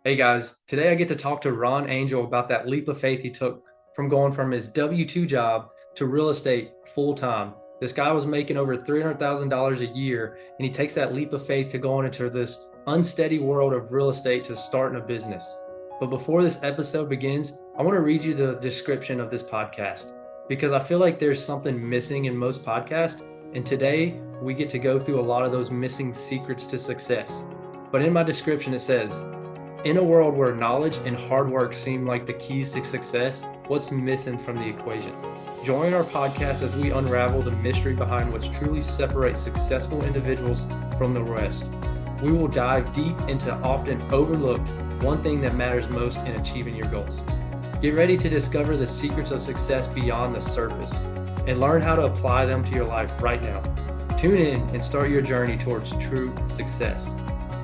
Hey guys, today I get to talk to Ron Angel about that leap of faith he took from going from his W-2 job to real estate full time. This guy was making over $300,000 a year, and he takes that leap of faith to going into this unsteady world of real estate to starting a business. But before this episode begins, I want to read you the description of this podcast because I feel like there's something missing in most podcasts, and today we get to go through a lot of those missing secrets to success. But in my description, it says, in a world where knowledge and hard work seem like the keys to success, what's missing from the equation? Join our podcast as we unravel the mystery behind what truly separates successful individuals from the rest. We will dive deep into often overlooked one thing that matters most in achieving your goals. Get ready to discover the secrets of success beyond the surface and learn how to apply them to your life right now. Tune in and start your journey towards true success.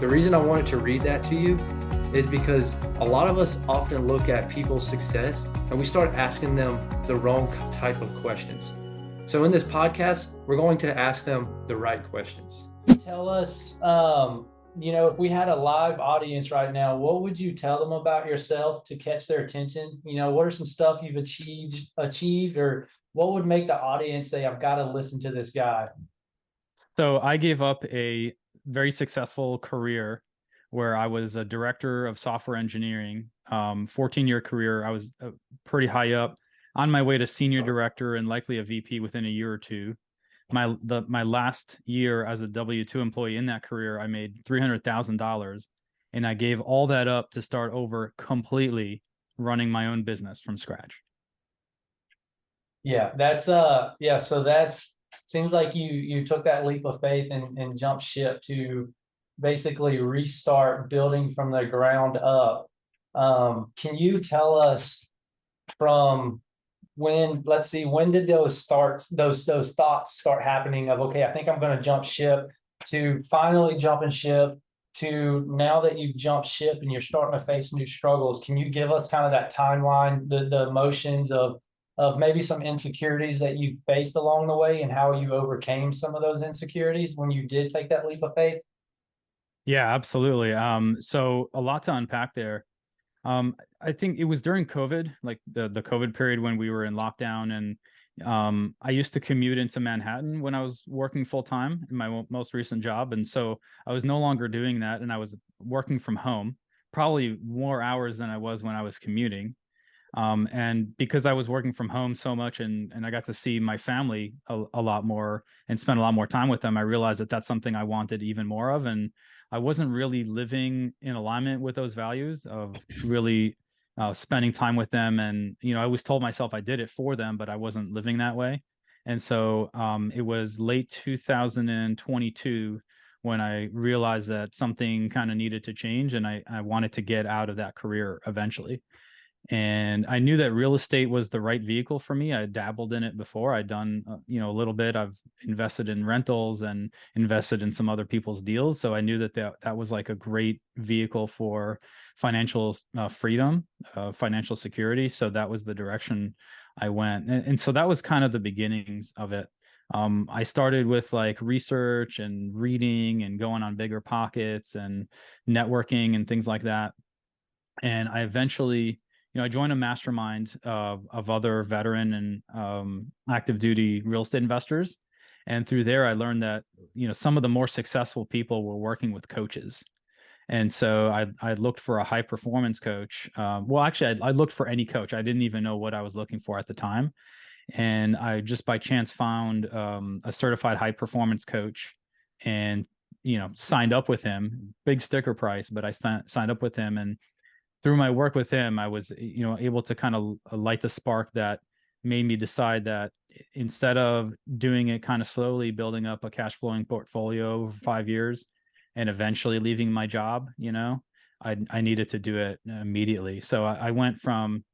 The reason I wanted to read that to you is because a lot of us often look at people's success and we start asking them the wrong type of questions. So in this podcast, we're going to ask them the right questions. Tell us, if we had a live audience right now, what would you tell them about yourself to catch their attention? What are some stuff you've achieved, or what would make the audience say, I've got to listen to this guy? So I gave up a very successful career where I was a director of software engineering, 14-year career. I was pretty high up on my way to senior director and likely a VP within a year or two. My last year as a W-2 employee in that career, I made $300,000, and I gave all that up to start over completely running my own business from scratch. Yeah, so that's seems like you took that leap of faith and jumped ship to basically restart building from the ground up. Can you tell us from when, let's see, when did those thoughts start happening of, okay, I think I'm going to jump ship, to finally jumping ship, to now that you've jumped ship and you're starting to face new struggles? Can you give us kind of that timeline, the emotions of maybe some insecurities that you faced along the way and how you overcame some of those insecurities when you did take that leap of faith? Yeah, absolutely. So a lot to unpack there. I think it was during COVID, like the COVID period when we were in lockdown, and I used to commute into Manhattan when I was working full time in my most recent job, and so I was no longer doing that, and I was working from home, probably more hours than I was when I was commuting. And because I was working from home so much, and I got to see my family a lot more and spend a lot more time with them, I realized that that's something I wanted even more of. And I wasn't really living in alignment with those values of really spending time with them. And, I always told myself I did it for them, but I wasn't living that way. And so it was late 2022 when I realized that something kind of needed to change, and I wanted to get out of that career eventually. And I knew that real estate was the right vehicle for me. I dabbled in it before. I'd done, a little bit. I've invested in rentals and invested in some other people's deals. So I knew that was like a great vehicle for financial freedom, financial security. So that was the direction I went. And so that was kind of the beginnings of it. I started with like research and reading and going on bigger pockets and networking and things like that. And I eventually, I joined a mastermind of other veteran and active duty real estate investors. And through there, I learned that, some of the more successful people were working with coaches. And so I looked for a high performance coach. Well, actually, I looked for any coach. I didn't even know what I was looking for at the time. And I just by chance found a certified high performance coach and, signed up with him. Big sticker price, but I signed up with him. And through my work with him, I was, able to kind of light the spark that made me decide that instead of doing it kind of slowly, building up a cash flowing portfolio over 5 years and eventually leaving my job, I needed to do it immediately. So I went from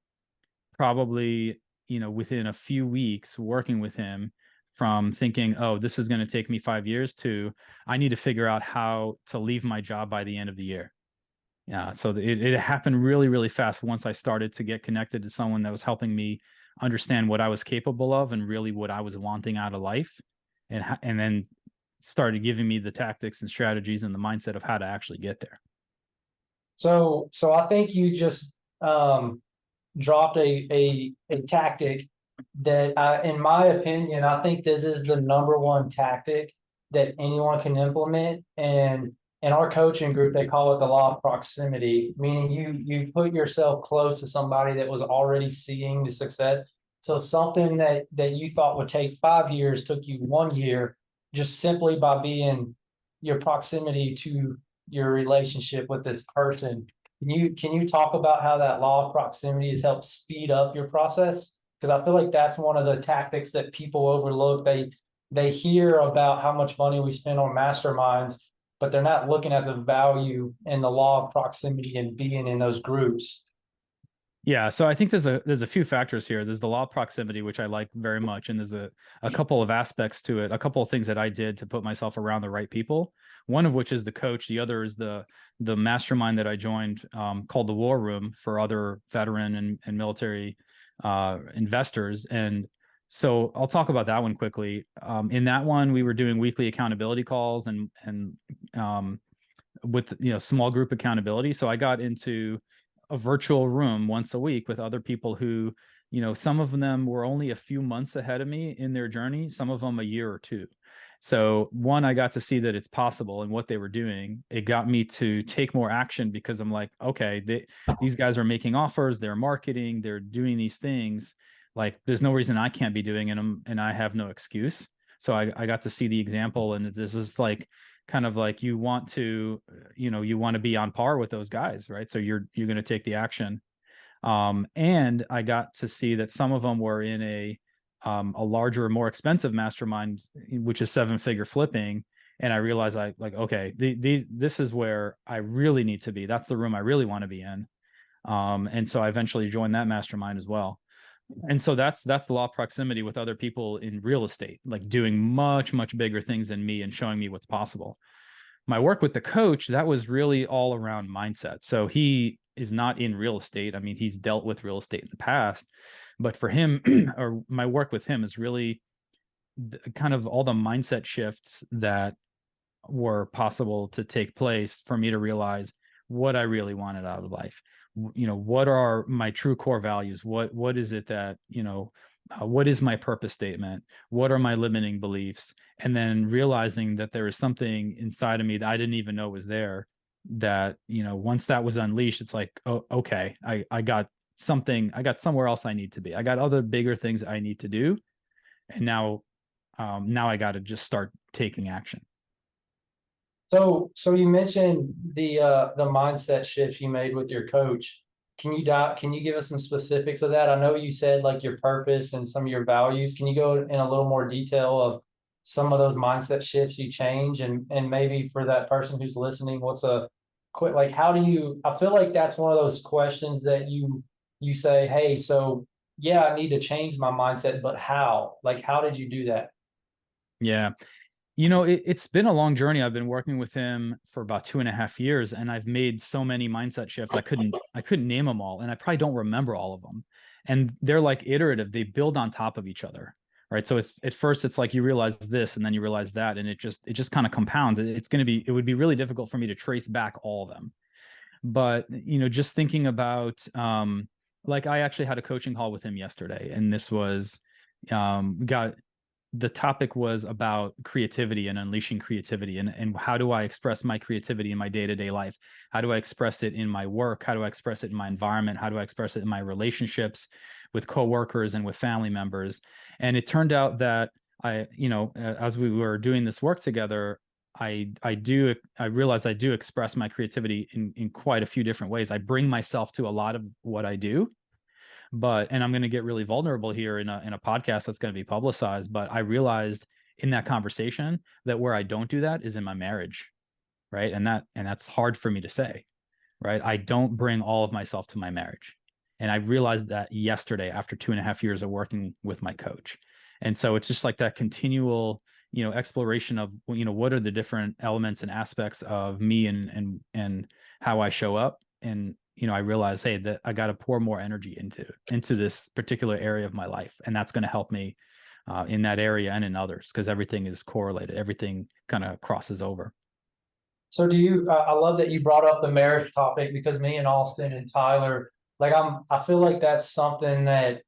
probably, within a few weeks working with him, from thinking, oh, this is going to take me 5 years, to I need to figure out how to leave my job by the end of the year. Yeah, so it happened really, really fast once I started to get connected to someone that was helping me understand what I was capable of and really what I was wanting out of life, and then started giving me the tactics and strategies and the mindset of how to actually get there. So I think you just dropped a tactic that, in my opinion, I think this is the number one tactic that anyone can implement. And in our coaching group, they call it the law of proximity, meaning you put yourself close to somebody that was already seeing the success. So something that you thought would take 5 years took you 1 year, just simply by being your proximity to your relationship with this person. Can you talk about how that law of proximity has helped speed up your process? Because I feel like that's one of the tactics that people overlook. They hear about how much money we spend on masterminds, but they're not looking at the value and the law of proximity and being in those groups. Yeah, so I think there's a few factors here. There's the law of proximity, which I like very much, and there's a couple of aspects to it, a couple of things that I did to put myself around the right people. One of which is the coach. The other is the mastermind that I joined, called the War Room, for other veteran and military investors. And so I'll talk about that one quickly. In that one, we were doing weekly accountability calls and with small group accountability. So I got into a virtual room once a week with other people who, some of them were only a few months ahead of me in their journey, some of them a year or two. So one, I got to see that it's possible and what they were doing. It got me to take more action because I'm like, okay, these guys are making offers, they're marketing, they're doing these things. Like, there's no reason I can't be doing it, and I have no excuse. So I got to see the example, and this is like kind of like you want to, you want to be on par with those guys, right? So you're going to take the action. And I got to see that some of them were in a larger, more expensive mastermind, which is seven-figure flipping. And I realized, okay, this is where I really need to be. That's the room I really want to be in. And so I eventually joined that mastermind as well. And so that's the law of proximity with other people in real estate, like doing much, much bigger things than me and showing me what's possible. My work with the coach, that was really all around mindset. So he is not in real estate. I mean, he's dealt with real estate in the past, but for him, or my work with him is really kind of all the mindset shifts that were possible to take place for me to realize what I really wanted out of life. What are my true core values? What is it that, what is my purpose statement? What are my limiting beliefs? And then realizing that there is something inside of me that I didn't even know was there, that, once that was unleashed, it's like, oh, okay, I got something, I got somewhere else I need to be. I got other bigger things I need to do. And now I got to just start taking action. So you mentioned the mindset shifts you made with your coach. Can you give us some specifics of that? I know you said like your purpose and some of your values. Can you go in a little more detail of some of those mindset shifts you change, and maybe for that person who's listening, what's a quick, like, how do you, I feel like that's one of those questions that you say, hey, so yeah, I need to change my mindset, but how? Like, how did you do that? Yeah. It's been a long journey. I've been working with him for about 2.5 years, and I've made so many mindset shifts. I couldn't name them all, and I probably don't remember all of them. And they're like iterative. They build on top of each other, right? So it's at first it's like you realize this, and then you realize that, and it just kind of compounds. It would be really difficult for me to trace back all of them. But just thinking about, like, I actually had a coaching call with him yesterday, and this was got the topic was about creativity and unleashing creativity, and how do I express my creativity in my day-to-day life? How do I express it in my work? How do I express it in my environment? How do I express it in my relationships with coworkers and with family members? And it turned out that as we were doing this work together, I realized I do express my creativity in quite a few different ways. I bring myself to a lot of what I do, and I'm going to get really vulnerable here in a podcast that's going to be publicized, but I realized in that conversation that where I don't do that is in my marriage, right? And that's hard for me to say, right? I don't bring all of myself to my marriage. And I realized that yesterday after 2.5 years of working with my coach. And so it's just like that continual, exploration of, what are the different elements and aspects of me and how I show up. And I realize, hey, that I got to pour more energy into this particular area of my life, and that's going to help me in that area and in others, because everything is correlated. Everything kind of crosses over. So do you, I love that you brought up the marriage topic because me and Austin and Tyler, like I feel like that's something that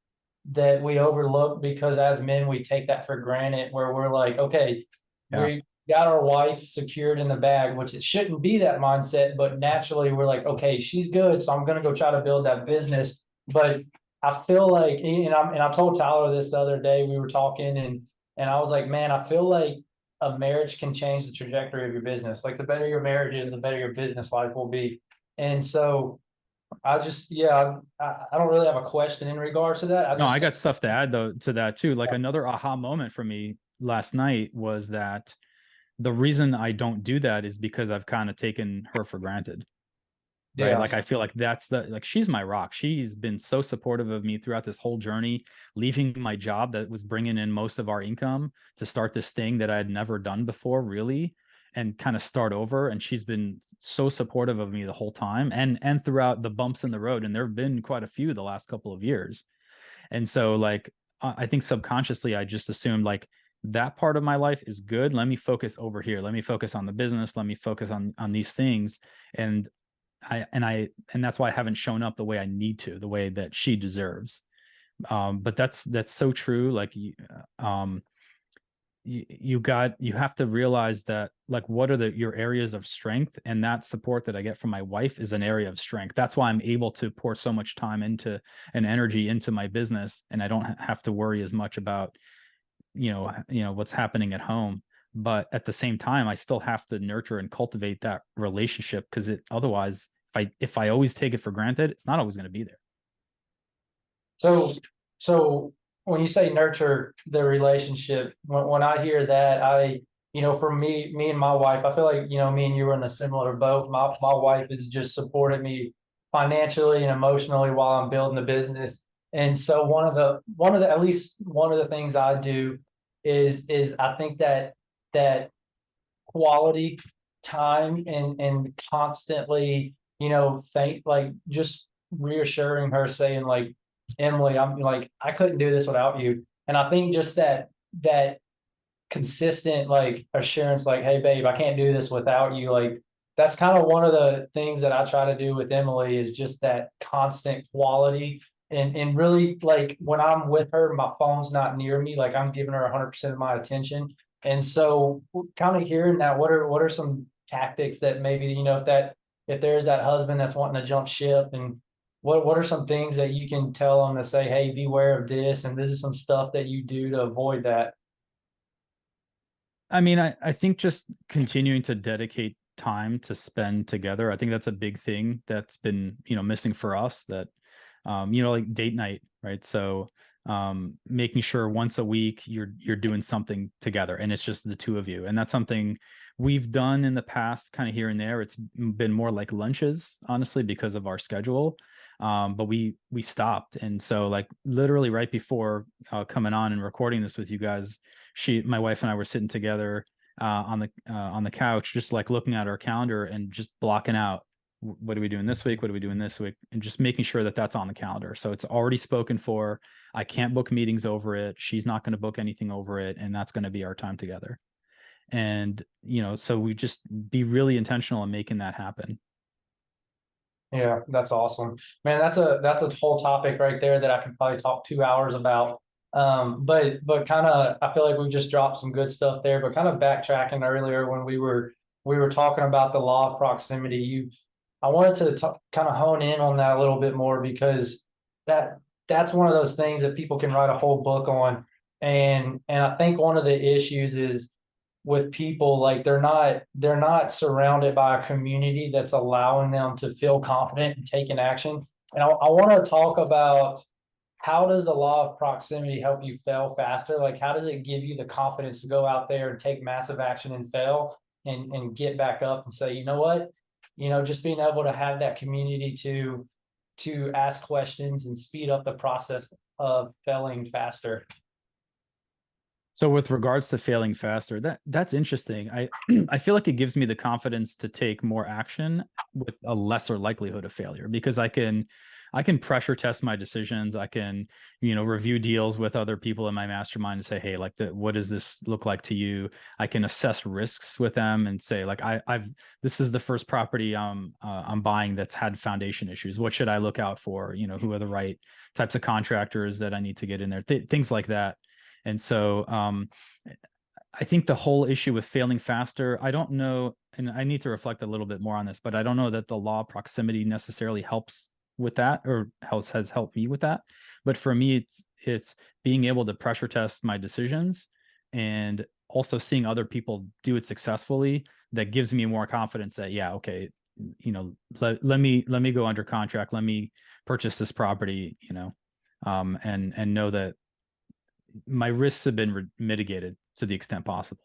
we overlook because as men, we take that for granted where we're like, okay, Yeah. we got our wife secured in the bag, which it shouldn't be that mindset, but naturally we're like, okay, she's good. So I'm going to go try to build that business. But I feel like, and I told Tyler this the other day, we were talking and I was like, man, I feel like a marriage can change the trajectory of your business. Like the better your marriage is, the better your business life will be. And so I just, yeah, I don't really have a question in regards to that. I No, just I think, got stuff to add though to that too. Like another aha moment for me last night was that the reason I don't do that is because I've kind of taken her for granted. Right. yeah, Like I feel like that's the like she's my rock. She's been so supportive of me throughout this whole journey, leaving my job that was bringing in most of our income to start this thing that I had never done before, really, and kind of start over. And she's been so supportive of me the whole time and throughout the bumps in the road. And there have been quite a few the last couple of years. And so like I think subconsciously I just assumed like that part of my life is good. Let me focus over here. Let me focus on the business. Let me focus on these things. And and that's why I haven't shown up the way I need to, the way that she deserves. But that's so true. Like um you have to realize that like what are your areas of strength, and that support that I get from my wife is an area of strength. That's why I'm able to pour so much time into and energy into my business, and I don't have to worry as much about what's happening at home. But at the same time I still have to nurture and cultivate that relationship, because it otherwise if I always take it for granted, it's not always going to be there. so, so when you say nurture the relationship, when I hear that, for me and my wife, I feel like, me and you were in a similar boat. My wife has just supported me financially and emotionally while I'm building the business. And so at least one of the things I do is I think that quality time and constantly, think like just reassuring her, saying like, Emily, I'm like, I couldn't do this without you. And I think just that consistent like assurance, like, hey babe, I can't do this without you. Like that's kind of one of the things that I try to do with Emily is just that constant quality. And really like when I'm with her, my phone's not near me. Like I'm giving her 100% of my attention. And so kind of hearing that, what are some tactics that maybe, if there's that husband that's wanting to jump ship, and what are some things that you can tell them to say, hey, beware of this, and this is some stuff that you do to avoid that? I mean, I think just continuing to dedicate time to spend together. I think that's a big thing that's been, missing for us, that, like date night, right? So, making sure once a week you're doing something together and it's just the two of you. And that's something we've done in the past, kind of here and there. It's been more like lunches, honestly, because of our schedule. But we stopped. And so like literally right before coming on and recording this with you guys, my wife and I were sitting together on the couch, just like looking at our calendar and just blocking out what are we doing this week, what are we doing this week, and just making sure that that's on the calendar. So it's already spoken for. I can't book meetings over it. She's not going to book anything over it, and that's going to be our time together. And so we just be really intentional in making that happen. Yeah, that's awesome, man. That's a whole topic right there that I could probably talk 2 hours about. But kind of, I feel like we've just dropped some good stuff there. But kind of backtracking earlier when we were talking about the law of proximity, I wanted to kind of hone in on that a little bit more because that that's one of those things that people can write a whole book on. And I think one of the issues is with people, like they're not surrounded by a community that's allowing them to feel confident and taking action. And I want to talk about, how does the law of proximity help you fail faster? Like how does it give you the confidence to go out there and take massive action and fail and get back up and say, you know what, just being able to have that community to ask questions and speed up the process of failing faster. So with regards to failing faster, that's interesting. I feel like it gives me the confidence to take more action with a lesser likelihood of failure because I can pressure test my decisions. I can, review deals with other people in my mastermind and say, hey, like what does this look like to you? I can assess risks with them and say, like, I've this is the first property I'm buying that's had foundation issues. What should I look out for? Who are the right types of contractors that I need to get in there? Things like that. And so I think the whole issue with failing faster, I don't know, and I need to reflect a little bit more on this, but I don't know that the law of proximity necessarily helps with that or has helped me with that. But for me, it's being able to pressure test my decisions and also seeing other people do it successfully that gives me more confidence that, yeah, okay, let me go under contract, let me purchase this property, and know that my risks have been mitigated to the extent possible.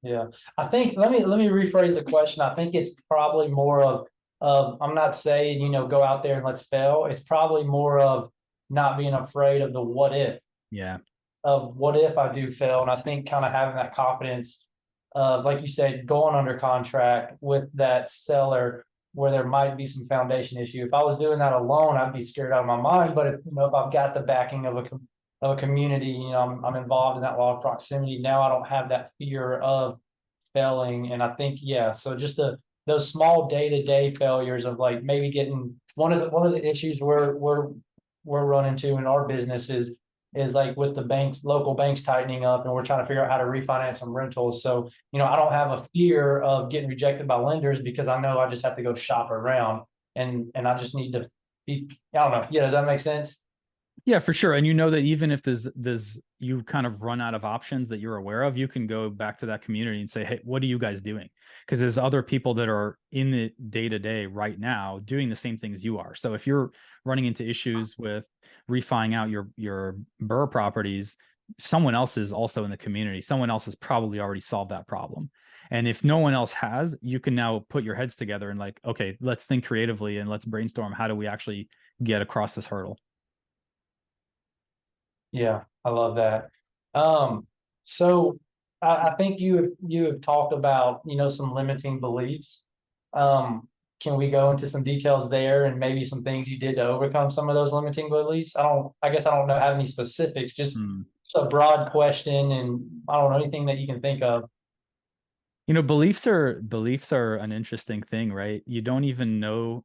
Yeah, I think let me rephrase the question. I think it's probably more of I'm not saying, go out there and let's fail. It's probably more of not being afraid of the what if, Yeah. of what if I do fail. And I think kind of having that confidence of, like you said, going under contract with that seller where there might be some foundation issue. If I was doing that alone, I'd be scared out of my mind. But if I've got the backing of a community, I'm involved in that law of proximity. Now I don't have that fear of failing. And I think, yeah, so just those small day-to-day failures of like maybe getting one of the issues we're running to in our business is like with the banks, local banks tightening up, and we're trying to figure out how to refinance some rentals. So, I don't have a fear of getting rejected by lenders because I know I just have to go shop around and I just need to be, I don't know. Yeah, does that make sense? Yeah, for sure. And you know that even if there's you kind of run out of options that you're aware of, you can go back to that community and say, "Hey, what are you guys doing?" Because there's other people that are in the day to day right now doing the same things you are. So if you're running into issues with refining out your burr properties, someone else is also in the community. Someone else has probably already solved that problem. And if no one else has, you can now put your heads together and like, okay, let's think creatively and let's brainstorm how do we actually get across this hurdle. Yeah, I love that. So I think you have talked about, some limiting beliefs. Um, can we go into some details there and maybe some things you did to overcome some of those limiting beliefs? I guess I don't know have any specifics, just Hmm. it's a broad question and I don't know anything that you can think of. Beliefs are an interesting thing, right? You don't even know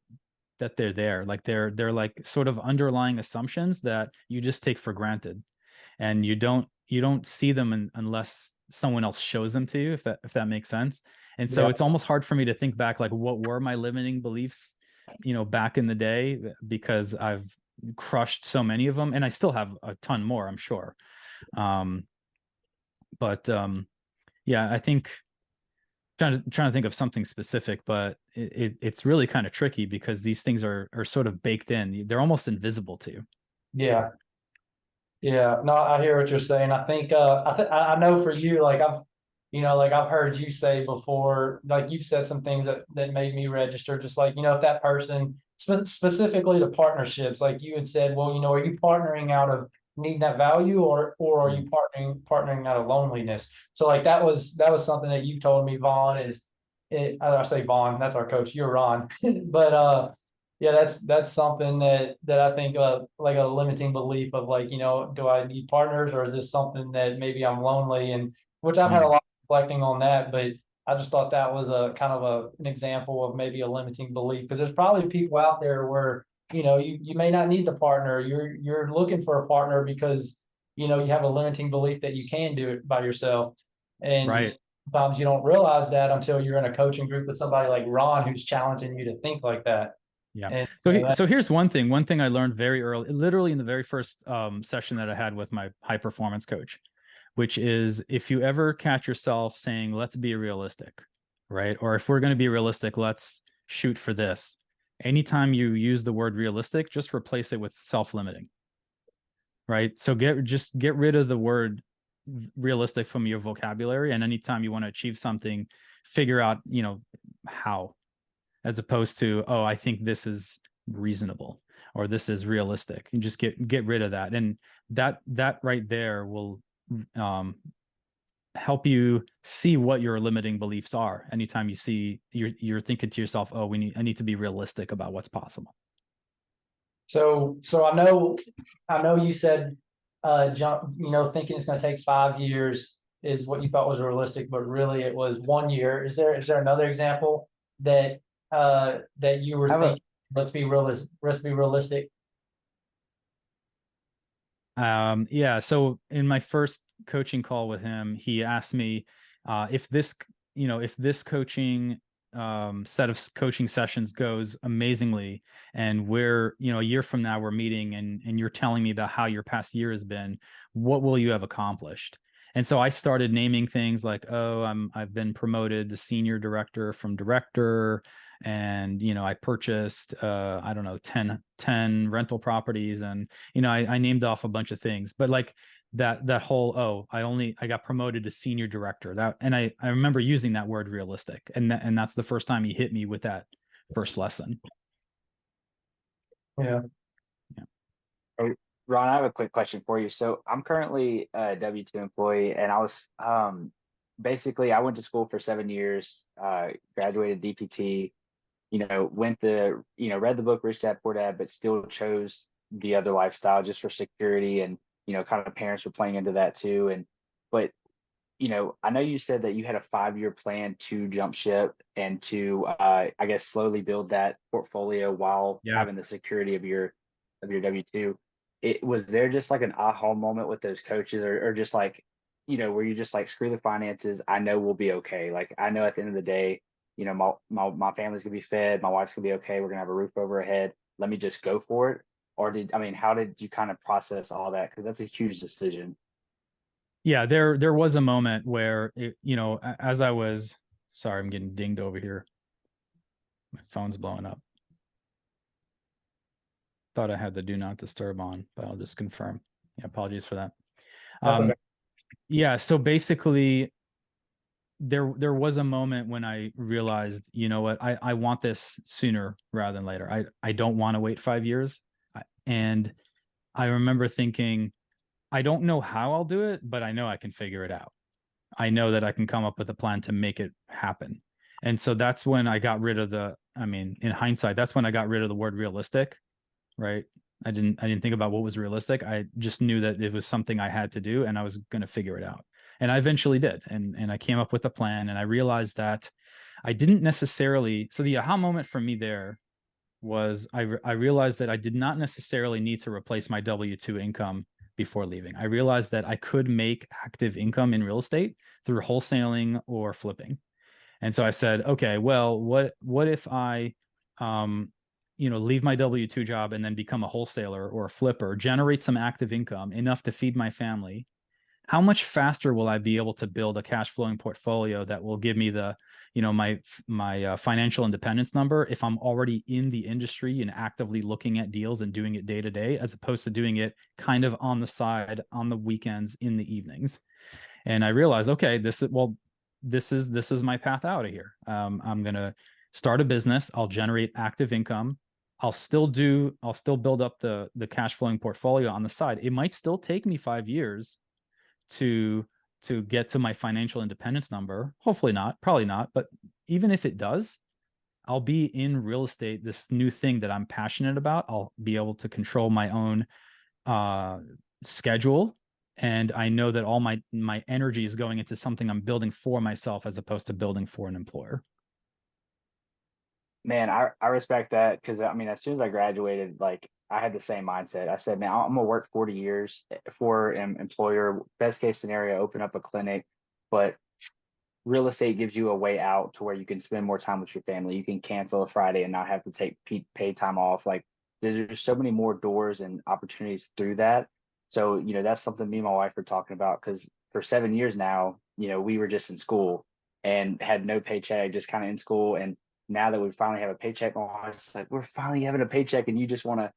that they're there. Like they're like sort of underlying assumptions that you just take for granted, and you don't see them unless someone else shows them to you, if that makes sense. And so Yeah, it's almost hard for me to think back, like what were my limiting beliefs, back in the day, because I've crushed so many of them, and I still have a ton more, I'm sure. Um, but yeah, I think trying to think of something specific, but it's really kind of tricky because these things are sort of baked in. They're almost invisible to you. yeah. Yeah, no, I hear what you're saying. I think I know for you, like I've heard you say before, like you've said some things that made me register. Just like if that person specifically to partnerships, like you had said, well, are you partnering out of needing that value, or are you Mm. partnering out of loneliness? So like that was something that you told me, Vaughn. I say Vaughn, that's our coach. You're Ron, but yeah, that's something that I think like a limiting belief of like, do I need partners or is this something that maybe I'm lonely, and which I've had a Mm. lot of reflecting on that, but I just thought that was a kind of an example of maybe a limiting belief because there's probably people out there where, you may not need the partner. You're looking for a partner because, you have a limiting belief that you can do it by yourself. And Right. sometimes you don't realize that until you're in a coaching group with somebody like Ron who's challenging you to think like that. Yeah. And So here's one thing. One thing I learned very early, literally in the very first session that I had with my high performance coach, which is if you ever catch yourself saying, "Let's be realistic," right? Or if we're going to be realistic, let's shoot for this. Anytime you use the word realistic, just replace it with self-limiting, right? So just get rid of the word realistic from your vocabulary, and anytime you want to achieve something, figure out, how, as opposed to, oh, I think this is reasonable or this is realistic. And just get rid of that. And that right there will um help you see what your limiting beliefs are. Anytime you see you're thinking to yourself, oh, I need to be realistic about what's possible. So I know you said jump, thinking it's going to take 5 years is what you thought was realistic, but really it was 1 year. Is there another example that that you were I have a thinking, let's be realistic? Yeah, so in my first coaching call with him, he asked me if if this coaching set of coaching sessions goes amazingly, and we're, a year from now we're meeting, and you're telling me about how your past year has been, what will you have accomplished? And so I started naming things like, oh, I've been promoted to senior director from director, and I purchased I don't know, 10 rental properties, and I named off a bunch of things, but like that whole, oh, I got promoted to senior director, that, and I remember using that word realistic, and that's the first time he hit me with that first lesson. Yeah. Yeah. Hey, Ron, I have a quick question for you. So I'm currently a W-2 employee, and I was basically I went to school for 7 years, graduated DPT, went the read the book Rich Dad Poor Dad, but still chose the other lifestyle just for security, and kind of parents were playing into that too. And but I know you said that you had a 5-year plan to jump ship and to, I guess, slowly build that portfolio while Yeah. having the security of your W-2. It was there just like an aha moment with those coaches, or just like, where you just like, screw the finances. I know we'll be okay. Like, I know at the end of the day, my family's gonna be fed, my wife's gonna be okay. We're gonna have a roof over our head. Let me just go for it. Or how did you kind of process all that? Because that's a huge decision. Yeah, there was a moment where as I was, sorry, I'm getting dinged over here. My phone's blowing up. Thought I had the do not disturb on, but I'll just confirm. Yeah, apologies for that. That's Um, okay. yeah, so basically there was a moment when I realized, you know what, I want this sooner rather than later. I don't want to wait 5 years. And I remember thinking, I don't know how I'll do it, but I know I can figure it out. I know that I can come up with a plan to make it happen. And so that's when I got rid of I mean, in hindsight, that's when I got rid of the word realistic, right? I didn't think about what was realistic. I just knew that it was something I had to do, and I was going to figure it out. And I eventually did. And I came up with a plan, and I realized that I didn't necessarily, so the aha moment for me there was I realized that I did not necessarily need to replace my W-2 income before leaving. I realized that I could make active income in real estate through wholesaling or flipping. And so I said, okay, well, what if I leave my W-2 job and then become a wholesaler or a flipper, generate some active income enough to feed my family? How much faster will I be able to build a cash flowing portfolio that will give me the, my financial independence number if I'm already in the industry and actively looking at deals and doing it day to day, as opposed to doing it kind of on the side on the weekends in the evenings? And I realized, okay, this is my path out of here. I'm gonna start a business. I'll generate active income. I'll still build up the cash flowing portfolio on the side. It might still take me 5 years to get to my financial independence number. Hopefully not, probably not, but even if it does, I'll be in real estate, this new thing that I'm passionate about. I'll be able to control my own uh schedule, and I know that all my energy is going into something I'm building for myself as opposed to building for an employer. Man, I respect that, because I mean, as soon as I graduated, like, I had the same mindset. I said, man, I'm gonna work 40 years for an employer. Best case scenario, open up a clinic, but real estate gives you a way out to where you can spend more time with your family. You can cancel a Friday and not have to take paid time off. Like, there's so many more doors and opportunities through that. So, that's something me and my wife are talking about, because for 7 years now, we were just in school and had no paycheck, just kind of in school. And now that we finally have a paycheck on, it's like we're finally having a paycheck, and you just want to,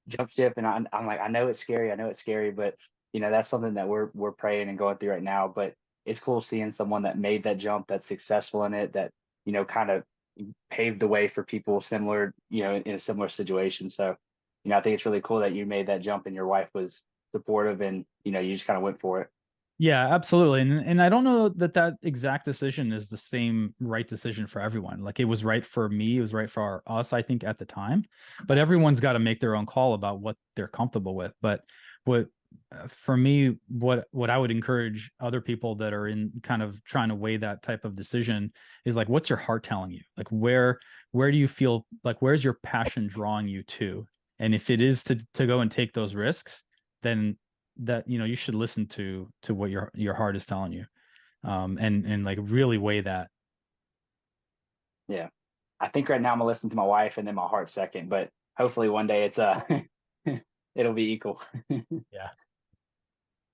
jump ship. And I'm like, I know it's scary. I know it's scary, but that's something that we're praying and going through right now. But it's cool seeing someone that made that jump, that's successful in it, that kind of paved the way for people similar, in a similar situation. So, I think it's really cool that you made that jump and your wife was supportive, and you just kind of went for it. Yeah, absolutely. And I don't know that that exact decision is the same right decision for everyone. Like it was right for me, it was right for us, I think, at the time. But everyone's got to make their own call about what they're comfortable with. But what for me, what I would encourage other people that are in kind of trying to weigh that type of decision is like, what's your heart telling you? Like where do you feel like where's your passion drawing you to? And if it is to go and take those risks, then that you should listen to what your heart is telling you, and like really weigh that. Yeah. I think right now I'm gonna listen to my wife and then my heart second, but hopefully one day it's it'll be equal. Yeah,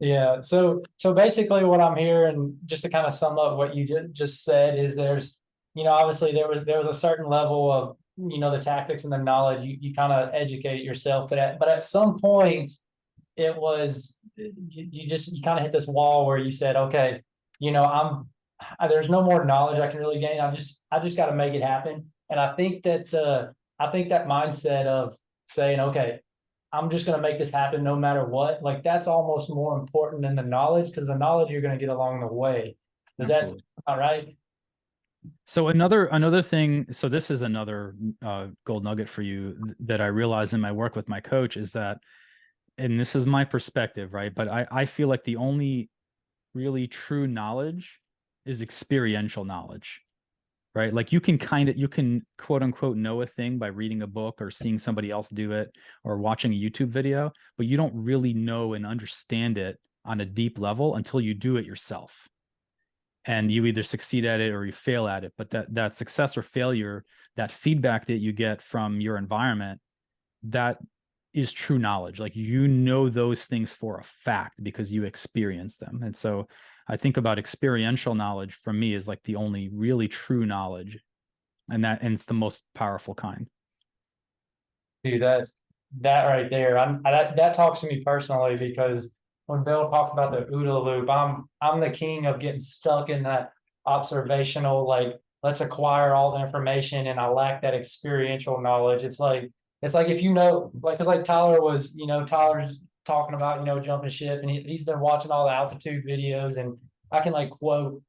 Yeah. So basically what I'm hearing, just to kind of sum up what you just said, is there's, obviously there was a certain level of, the tactics and the knowledge you kind of educate yourself, but at some point it was you kind of hit this wall where you said, okay, there's no more knowledge I can really gain. I just got to make it happen. And I think that mindset of saying, okay, I'm just going to make this happen no matter what. Like that's almost more important than the knowledge, because the knowledge you're going to get along the way. Does that sound absolutely. all right? So another thing, so this is another gold nugget for you that I realized in my work with my coach is that, and this is my perspective, right? But I feel like the only really true knowledge is experiential knowledge, right? Like you can quote unquote know a thing by reading a book or seeing somebody else do it or watching a YouTube video, but you don't really know and understand it on a deep level until you do it yourself. And you either succeed at it or you fail at it. But that success or failure, that feedback that you get from your environment, that is true knowledge. Like those things for a fact because you experience them. And so I think about experiential knowledge for me is like the only really true knowledge, and it's the most powerful kind. Dude, that right there. That talks to me personally, because when Bill talks about the OODA loop, I'm the king of getting stuck in that observational, like let's acquire all the information, and I lack that experiential knowledge. It's like if like because like Tyler's talking about jumping ship, and he's been watching all the altitude videos, and I can like quote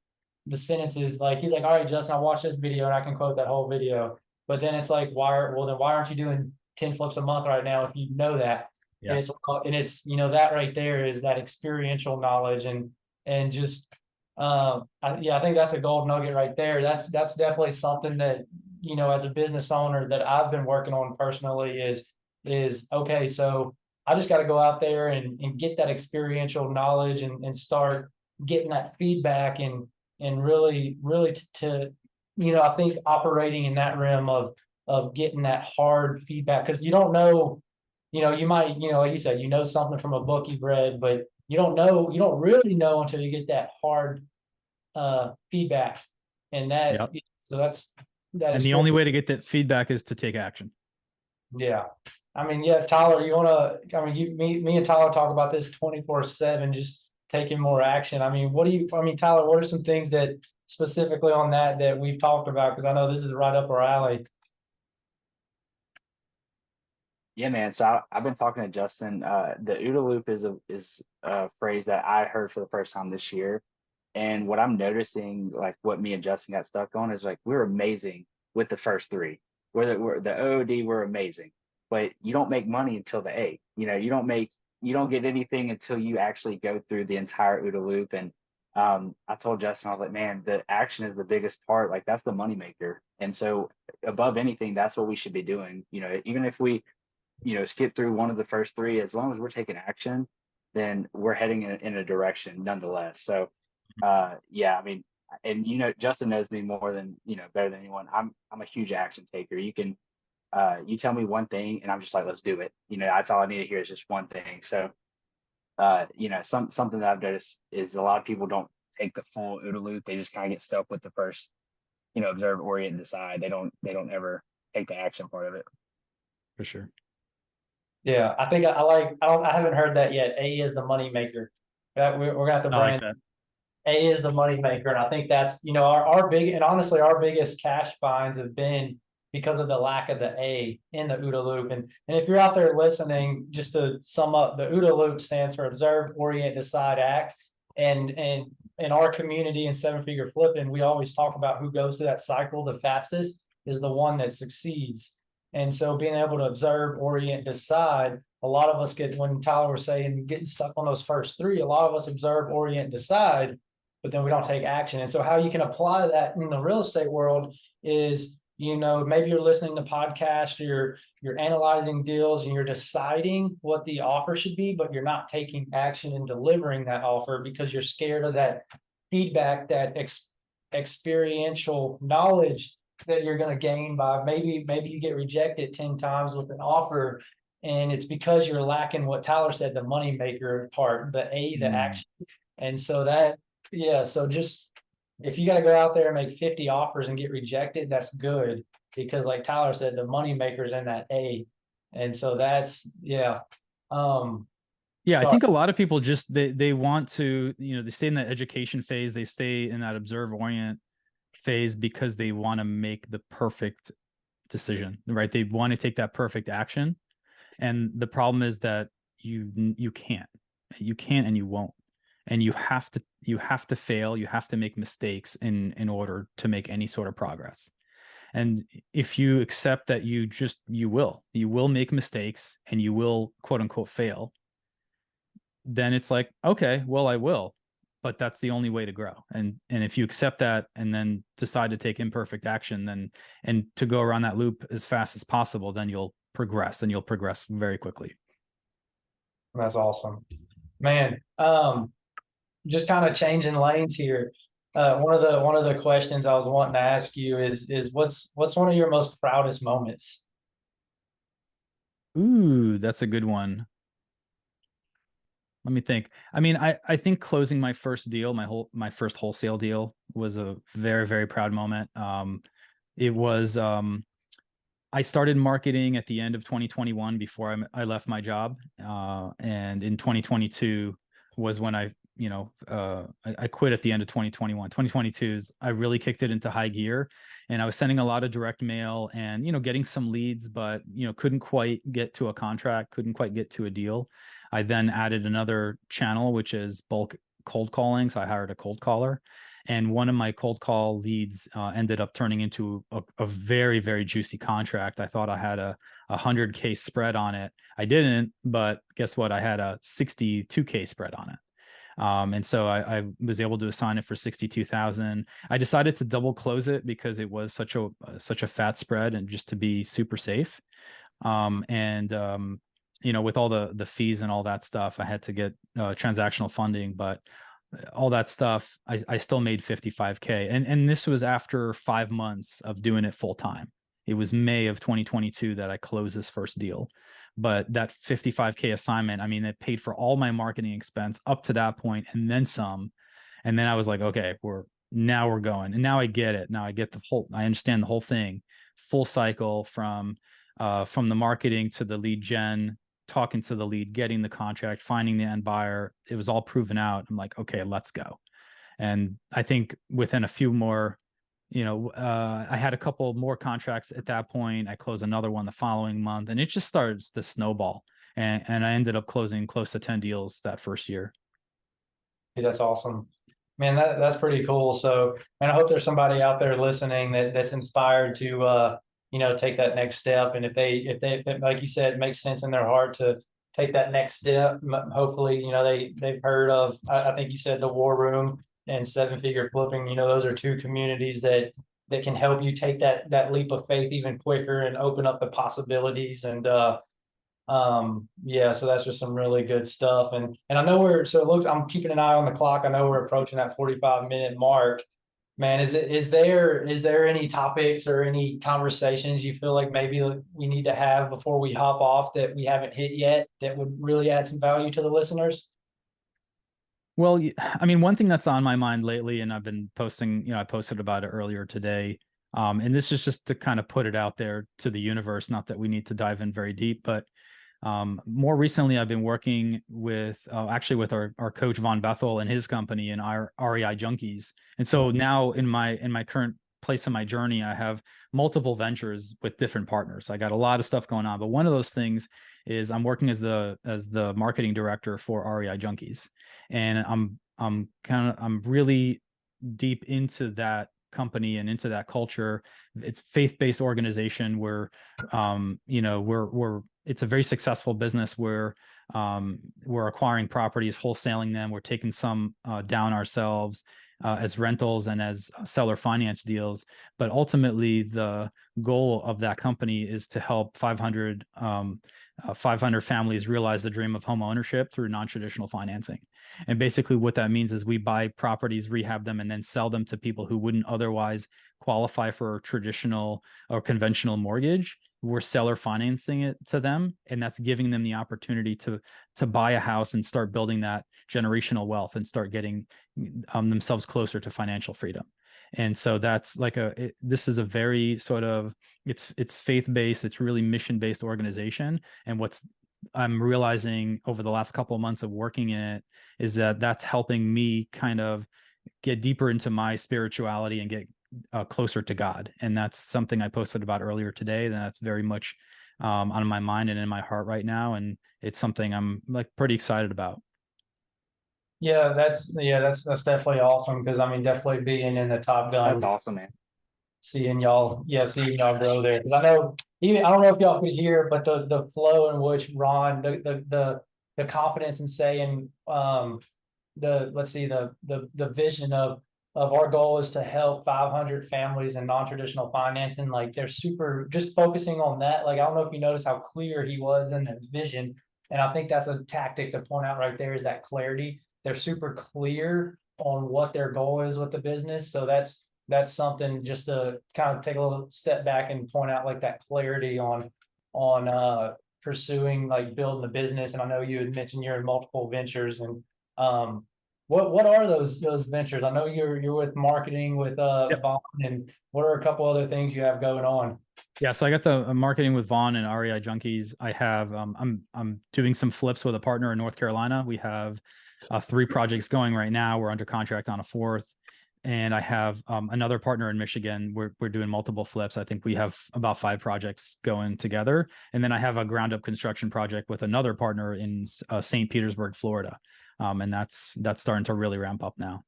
the sentences, like he's like, all right, Justin, I watched this video and I can quote that whole video. But then it's like, why aren't you doing 10 flips a month right now if you know that? And Yeah. it's that right there is that experiential knowledge, and just I think that's a gold nugget right there. That's definitely something that, as a business owner, that I've been working on personally is okay, so I just got to go out there and get that experiential knowledge, and start getting that feedback, and really I think operating in that realm of getting that hard feedback, because you don't know, you might, like you said, something from a book you've read, but you don't really know until you get that hard feedback. And that, Yep. so that And is the true. only way to get that feedback is to take action. Yeah. I mean, yeah, Tyler, I mean, me and Tyler talk about this 24/7, just taking more action. I mean, Tyler, what are some things that specifically on that we've talked about? Because I know this is right up our alley. Yeah, man. So I've been talking to Justin. The OODA loop is a phrase that I heard for the first time this year. And what I'm noticing, like what me and Justin got stuck on, is like we're amazing with the first three. We're the OOD, we're amazing, but you don't make money until the A. You don't get anything until you actually go through the entire OODA loop. And I told Justin, I was like, man, the action is the biggest part. Like that's the money maker. And so above anything, that's what we should be doing. Even if we skip through one of the first three, as long as we're taking action, then we're heading in a direction nonetheless. So, yeah, I mean, and Justin knows me more than better than anyone. I'm a huge action taker. You tell me one thing, and I'm just like, let's do it. That's all I need to hear is just one thing. So, something that I've noticed is a lot of people don't take the full OODA loop. They just kind of get stuck with the first, observe, orient, decide. They don't ever take the action part of it. For sure. Yeah, I think I haven't heard that yet. A is the money maker. We're gonna have to I like brand that. A is the money maker. And I think that's, our big, and honestly, our biggest cash finds have been because of the lack of the A in the OODA loop. And if you're out there listening, just to sum up, the OODA loop stands for observe, orient, decide, act. and in our community in seven figure flipping, we always talk about who goes through that cycle the fastest is the one that succeeds. And so being able to observe, orient, decide, a lot of us get, when Tyler was saying getting stuck on those first three, a lot of us observe, orient, decide, but then we don't take action. And so how you can apply that in the real estate world is, you know, maybe you're listening to podcasts, you're analyzing deals and you're deciding what the offer should be, but you're not taking action and delivering that offer because you're scared of that feedback, that experiential knowledge that you're going to gain by maybe you get rejected 10 times with an offer, and it's because you're lacking what Tyler said, the money maker part, the action. And so that, yeah, so just if you got to go out there and make 50 offers and get rejected, that's good, because like Tyler said, the money maker's in that A. And so that's, yeah. Yeah, I Sorry. think a lot of people just they want to, you know, they stay in that education phase, they stay in that observe orient phase because they want to make the perfect decision, right? They want to take that perfect action. And the problem is that you can't. You can't and you won't. And you have to fail, you have to make mistakes in order to make any sort of progress. And if you accept that you will make mistakes and you will quote unquote fail, then it's like, okay, well, I will, but that's the only way to grow. And if you accept that and then decide to take imperfect action, then and to go around that loop as fast as possible, then you'll progress, and you'll progress very quickly. That's awesome, man. Just kind of changing lanes here. One of the questions I was wanting to ask you is what's one of your most proudest moments? Ooh, that's a good one. Let me think. I mean, I think closing my first deal, my first wholesale deal, was a very, very proud moment. It was I started marketing at the end of 2021 before I left my job, and in 2022 was when I quit at the end of 2021. 2022 is I really kicked it into high gear, and I was sending a lot of direct mail and getting some leads, but couldn't quite get to a contract, couldn't quite get to a deal. I then added another channel, which is bulk cold calling. So I hired a cold caller, and one of my cold call leads ended up turning into a very, very juicy contract. I thought I had a 100K spread on it. I didn't, but guess what? I had a 62K spread on it. And so I was able to assign it for 62,000. I decided to double close it because it was such a fat spread, and just to be super safe. With all the fees and all that stuff, I had to get transactional funding, but all that stuff, I still made 55K. And this was after 5 months of doing it full time. It was May of 2022 that I closed this first deal. But that 55K assignment, I mean, it paid for all my marketing expense up to that point and then some. And then I was like, okay, we're going. And now I get it. Now I understand the whole thing. Full cycle from the marketing to the lead gen, talking to the lead, getting the contract, finding the end buyer. It was all proven out. I'm like, okay, let's go. And I think within a few more, I had a couple more contracts at that point. I closed another one the following month, and it just starts to snowball. And I ended up closing close to 10 deals that first year. Hey, that's awesome, man. That's pretty cool. So, and I hope there's somebody out there listening that's inspired to take that next step. And if they like you said, it makes sense in their heart to take that next step. Hopefully, they've heard of. I think you said the War Room and Seven Figure Flipping. Those are two communities that can help you take that leap of faith even quicker and open up the possibilities. And yeah, so that's just some really good stuff. And I know look, I'm keeping an eye on the clock. I know we're approaching that 45-minute mark. Man, is there any topics or any conversations you feel like maybe we need to have before we hop off that we haven't hit yet that would really add some value to the listeners? Well, I mean, one thing that's on my mind lately, and I've been posting, I posted about it earlier today. And this is just to kind of put it out there to the universe, not that we need to dive in very deep, but more recently, I've been working with our coach Von Bethel and his company and our REI Junkies. And so now in my current place in my journey, I have multiple ventures with different partners. I got a lot of stuff going on, but one of those things is I'm working as the marketing director for REI Junkies, and I'm I'm really deep into that company and into that culture. It's faith-based organization where we're it's a very successful business where we're acquiring properties, wholesaling them, we're taking some down ourselves as rentals and as seller finance deals. But ultimately, the goal of that company is to help 500 families realize the dream of home ownership through non-traditional financing. And basically what that means is we buy properties, rehab them, and then sell them to people who wouldn't otherwise qualify for a traditional or conventional mortgage. We're seller financing it to them, and that's giving them the opportunity to buy a house and start building that generational wealth and start getting themselves closer to financial freedom. And so that's like this is a very sort of, it's faith-based, it's really mission-based organization. And what's I'm realizing over the last couple of months of working in it is that that's helping me kind of get deeper into my spirituality and get closer to God. And that's something I posted about earlier today. And that's very much on my mind and in my heart right now. And it's something I'm like pretty excited about. That's definitely awesome because I mean definitely being in the Top That's Gun, awesome, man. seeing y'all grow there because I know even I don't know if y'all could hear, but the flow in which Ron the confidence in saying the let's see the vision of our goal is to help 500 families in non-traditional financing. Like they're super just focusing on that. Like I don't know if you notice how clear he was in his vision, and I think that's a tactic to point out right there is that clarity. They're super clear on what their goal is with the business, so that's something just to kind of take a little step back and point out like that clarity on pursuing like building the business. And I know you had mentioned you're in multiple ventures and what are those ventures? I know you're with marketing with Yep. Vaughn, and what are a couple other things you have going on? Yeah, so I got the marketing with Vaughn and REI Junkies. I have I'm doing some flips with a partner in North Carolina. We have 3 projects going right now. We're under contract on a 4th, and I have another partner in Michigan. We're doing multiple flips. I think we have about 5 projects going together, and then I have a ground up construction project with another partner in St. Petersburg, Florida, and that's starting to really ramp up now.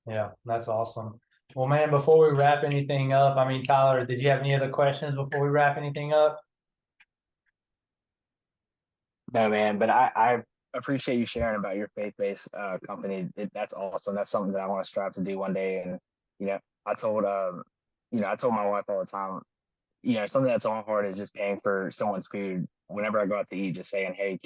Yeah, that's awesome. Well, man, before we wrap anything up, I mean, Tyler, did you have any other questions before we wrap anything up? No, man, but I appreciate you sharing about your faith-based company. That's awesome. That's something that I want to strive to do one day. And you know, I told I told my wife all the time, something that's on hard is just paying for someone's food. Whenever I go out to eat, just saying, hey,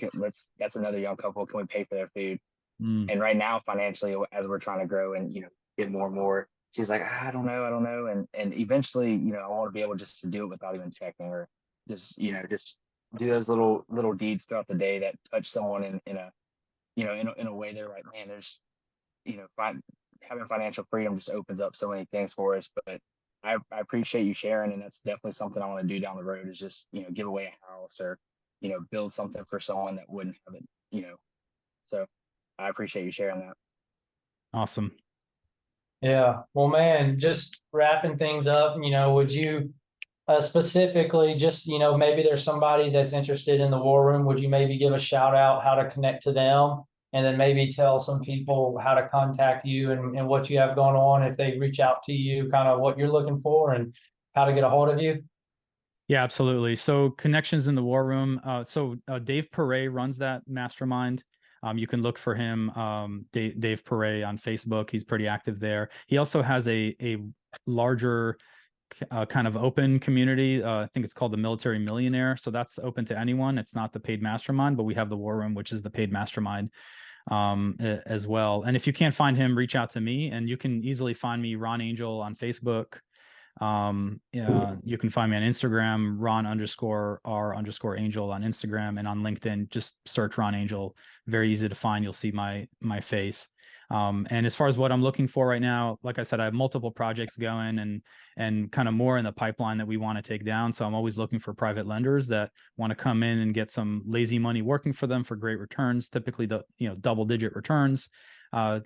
that's another young couple. Can we pay for their food? Mm. And right now, financially, as we're trying to grow and get more and more, she's like, I don't know, and eventually, I want to be able just to do it without even checking, or just do those little deeds throughout the day that touch someone in a in a way they're like, man, there's having financial freedom just opens up so many things for us. But I appreciate you sharing, and that's definitely something I want to do down the road is just give away a house or build something for someone that wouldn't have it. So I appreciate you sharing that. Awesome. Yeah. Well, man, just wrapping things up, would you specifically just, maybe there's somebody that's interested in the War Room. Would you maybe give a shout out how to connect to them? And then maybe tell some people how to contact you and what you have going on if they reach out to you, kind of what you're looking for and how to get a hold of you? Yeah, absolutely. So connections in the War Room. Dave Perret runs that mastermind. You can look for him, Dave Perret on Facebook. He's pretty active there. He also has a larger kind of open community. I think it's called the Military Millionaire. So that's open to anyone. It's not the paid mastermind, but we have the War Room, which is the paid mastermind as well. And if you can't find him, reach out to me, and you can easily find me, Ron Angel, on Facebook. You can find me on Instagram, Ron_R_Angel on Instagram, and on LinkedIn, just search Ron Angel. Very easy to find. You'll see my face. And as far as what I'm looking for right now, like I said, I have multiple projects going and kind of more in the pipeline that we want to take down. So I'm always looking for private lenders that want to come in and get some lazy money working for them for great returns, typically double-digit returns,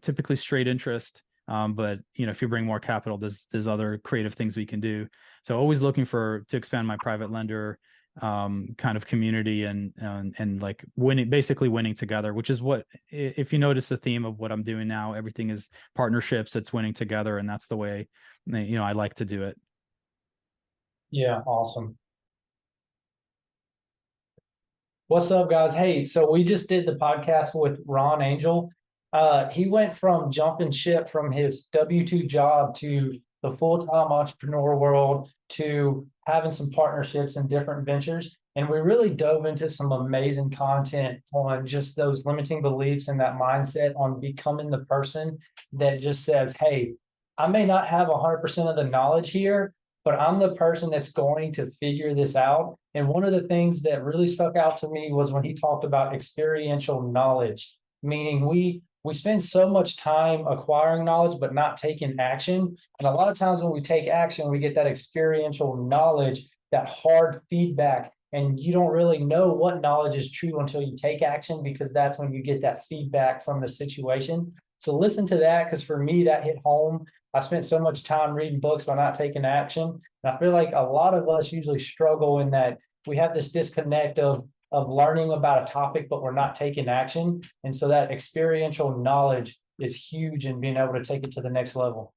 typically straight interest. But if you bring more capital, there's other creative things we can do. So always looking to expand my private lender kind of community and like basically winning together, which is what, if you notice the theme of what I'm doing now, everything is partnerships, it's winning together, and that's the way, I like to do it. Yeah, awesome. What's up, guys? Hey, so we just did the podcast with Ron Angel. He went from jumping ship from his W-2 job to the full-time entrepreneur world to having some partnerships and different ventures. And we really dove into some amazing content on just those limiting beliefs and that mindset on becoming the person that just says, hey, I may not have 100% of the knowledge here, but I'm the person that's going to figure this out. And one of the things that really stuck out to me was when he talked about experiential knowledge, meaning we spend so much time acquiring knowledge but not taking action. And a lot of times when we take action, we get that experiential knowledge, that hard feedback, and you don't really know what knowledge is true until you take action, because that's when you get that feedback from the situation. So listen to that, because for me, that hit home. I spent so much time reading books by not taking action. And I feel like a lot of us usually struggle in that we have this disconnect of learning about a topic, but we're not taking action. And so that experiential knowledge is huge in being able to take it to the next level.